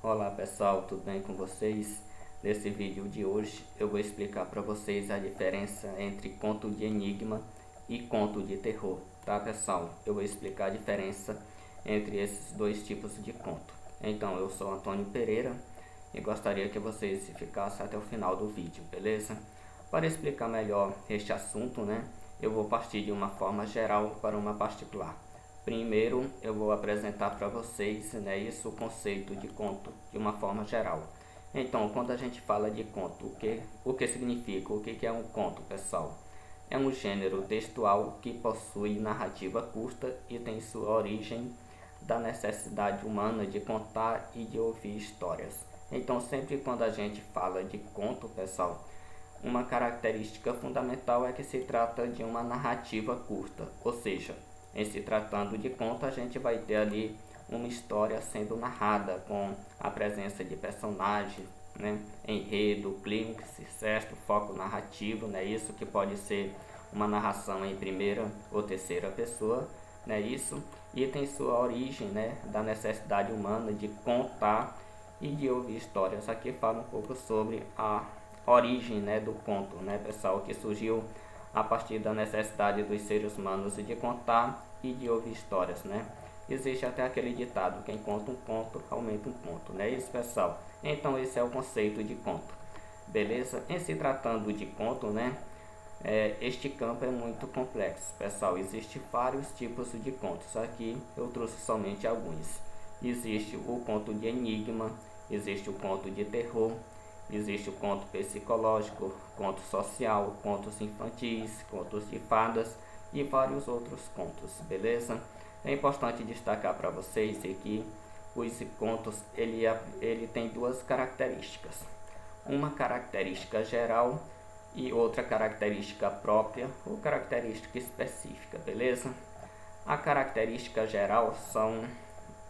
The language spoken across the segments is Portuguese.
Olá pessoal, tudo bem com vocês? Nesse vídeo de hoje eu vou explicar para vocês a diferença entre conto de enigma e conto de terror, tá pessoal? Eu vou explicar a diferença entre esses dois tipos de conto. Então, eu sou Antônio Pereira e gostaria que vocês ficassem até o final do vídeo, beleza? Para explicar melhor este assunto, eu vou partir de uma forma geral para uma particular. Primeiro, eu vou apresentar para vocês, o conceito de conto de uma forma geral. Então, quando a gente fala de conto, o que significa? O que é um conto, pessoal? É um gênero textual que possui narrativa curta e tem sua origem da necessidade humana de contar e de ouvir histórias. Então, sempre quando a gente fala de conto, pessoal, uma característica fundamental é que se trata de uma narrativa curta, ou seja, em se tratando de conto, a gente vai ter ali uma história sendo narrada com a presença de personagens, enredo, clímax, certo? Foco narrativo, isso que pode ser uma narração em primeira ou terceira pessoa, isso, e tem sua origem, da necessidade humana de contar e de ouvir histórias. Aqui fala um pouco sobre a origem, do conto, pessoal, que surgiu a partir da necessidade dos seres humanos de contar e de ouvir histórias, Existe até aquele ditado: quem conta um conto, aumenta um ponto, isso, pessoal? Então, esse é o conceito de conto, beleza? Em se tratando de conto, este campo é muito complexo, pessoal. Existem vários tipos de contos. Aqui eu trouxe somente alguns. Existe o conto de enigma, existe o conto de terror, existe o conto psicológico, conto social, contos infantis, contos de fadas e vários outros contos, beleza? É importante destacar para vocês que os contos ele tem duas características. Uma característica geral e outra característica própria ou característica específica, beleza? A característica geral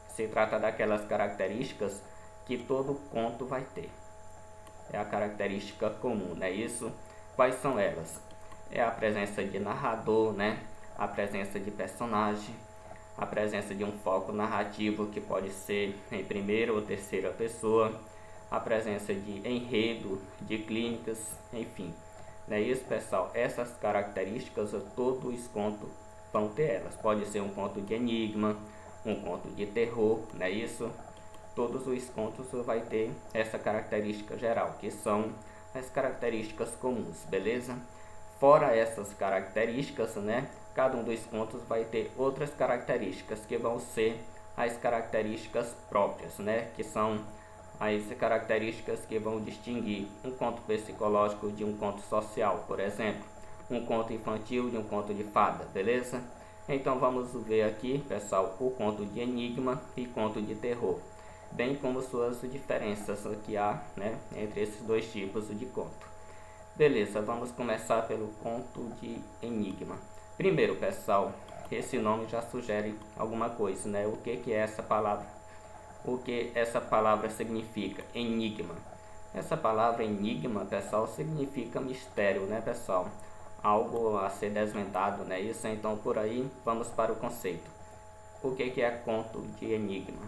se trata daquelas características que todo conto vai ter. É a característica comum, isso? Quais são elas? É a presença de narrador, a presença de personagem, a presença de um foco narrativo que pode ser em primeira ou terceira pessoa, a presença de enredo, de clínicas, enfim. Não é isso, pessoal? Essas características todos os contos vão ter elas. Pode ser um conto de enigma, um conto de terror, não é isso? Todos os contos vai ter essa característica geral, que são as características comuns, beleza? Fora essas características, cada um dos contos vai ter outras características que vão ser as características próprias, que são as características que vão distinguir um conto psicológico de um conto social, por exemplo, um conto infantil de um conto de fada, beleza? Então vamos ver aqui, pessoal, o conto de enigma e conto de terror, bem como suas diferenças que há, entre esses dois tipos de conto. Beleza, vamos começar pelo conto de enigma. Primeiro, pessoal, esse nome já sugere alguma coisa, O que é essa palavra? O que essa palavra significa? Enigma. Essa palavra enigma, pessoal, significa mistério, pessoal? Algo a ser desvendado, isso? Então, por aí, vamos para o conceito. O que é conto de enigma?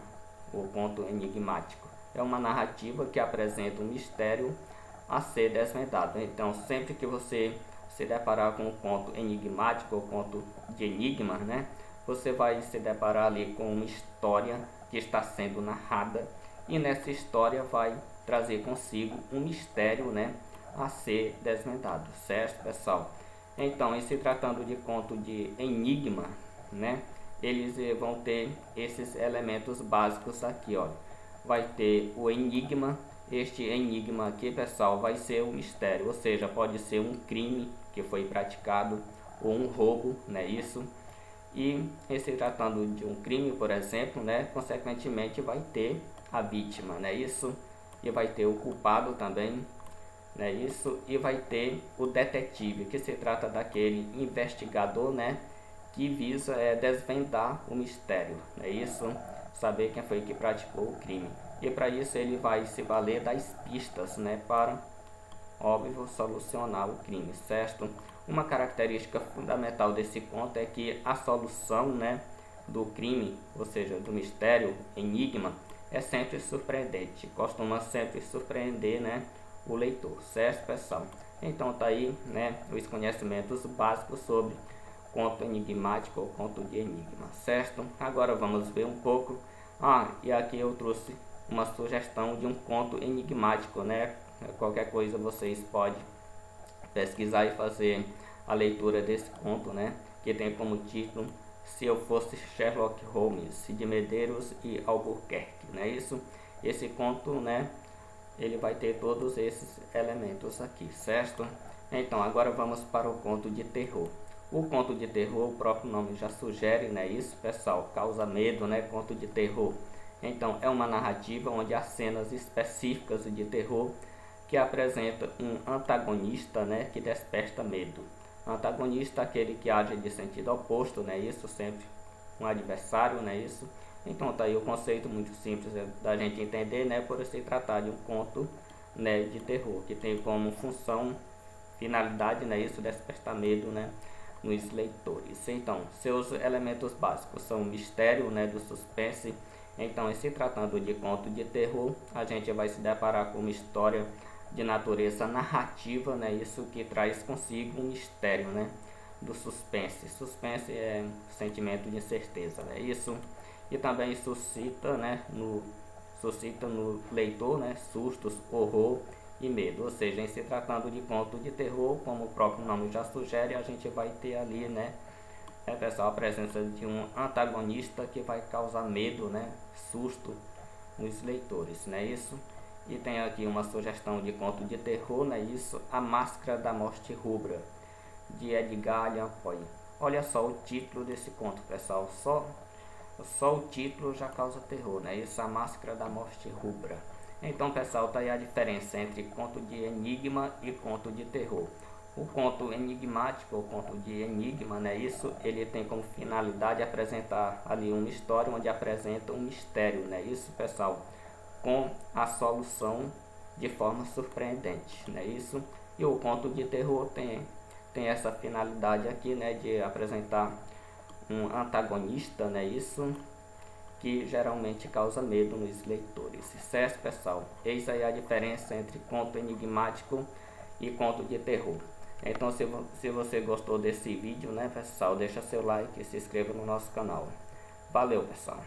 O conto enigmático é uma narrativa que apresenta um mistério a ser desvendado. Então, sempre que você se deparar com um conto enigmático ou conto de enigma, você vai se deparar ali com uma história que está sendo narrada, e nessa história vai trazer consigo um mistério, a ser desvendado, certo, pessoal? Então, em se tratando de conto de enigma, eles vão ter esses elementos básicos aqui, ó. Vai ter o enigma. Este enigma aqui, pessoal, vai ser um mistério, ou seja, pode ser um crime que foi praticado ou um roubo, isso? E em se tratando de um crime, por exemplo, consequentemente vai ter a vítima, isso? E vai ter o culpado também, isso? E vai ter o detetive, que se trata daquele investigador, que visa desvendar o mistério, isso? Saber quem foi que praticou o crime. E para isso ele vai se valer das pistas, para, óbvio, solucionar o crime, certo? Uma característica fundamental desse conto é que a solução, do crime, ou seja, do mistério, enigma, é sempre surpreendente, costuma sempre surpreender, né, o leitor, certo, pessoal? Então tá aí, né, os conhecimentos básicos sobre conto enigmático ou conto de enigma, certo? Agora vamos ver um pouco. E aqui eu trouxe uma sugestão de um conto enigmático, né? Qualquer coisa vocês podem pesquisar e fazer a leitura desse conto, né? Que tem como título Se Eu Fosse Sherlock Holmes, de Medeiros e Albuquerque, não é isso? Esse conto, né? Ele vai ter todos esses elementos aqui, certo? Então agora vamos para o conto de terror. O conto de terror, o próprio nome já sugere, né? Isso, pessoal, causa medo, né? Conto de terror. Então é uma narrativa onde há cenas específicas de terror que apresenta um antagonista, né? Que desperta medo. Antagonista, aquele que age de sentido oposto, né? Isso, sempre um adversário, né? Isso. Então tá aí o conceito muito simples da gente entender, né? Por se tratar de um conto, né, de terror, que tem como função, finalidade, né? Isso, despertar medo, né, nos leitores. Então, seus elementos básicos são o mistério, né, do suspense. Então, se tratando de conto de terror, a gente vai se deparar com uma história de natureza narrativa, né, isso que traz consigo um mistério, né, do suspense. Suspense é um sentimento de incerteza, né, isso, e também suscita no leitor, né, sustos, horror e medo. Ou seja, em se tratando de conto de terror, como o próprio nome já sugere, a gente vai ter ali, né, pessoal, a presença de um antagonista que vai causar medo, né, susto nos leitores, né, isso. E tem aqui uma sugestão de conto de terror, né, isso, A Máscara da Morte Rubra, de Edgar Allan Poe. Olha só o título desse conto, pessoal, só o título já causa terror, né, isso, A Máscara da Morte Rubra. Então, pessoal, tá aí a diferença entre conto de enigma e conto de terror. O conto enigmático, ou conto de enigma, né, isso, ele tem como finalidade apresentar ali uma história onde apresenta um mistério, né, isso, pessoal, com a solução de forma surpreendente, né, isso. E o conto de terror tem essa finalidade aqui, né, de apresentar um antagonista, né, isso, que geralmente causa medo nos leitores, certo, pessoal? Eis aí a diferença entre conto enigmático e conto de terror. Então, se você gostou desse vídeo, né, pessoal, deixa seu like e se inscreva no nosso canal. Valeu, pessoal!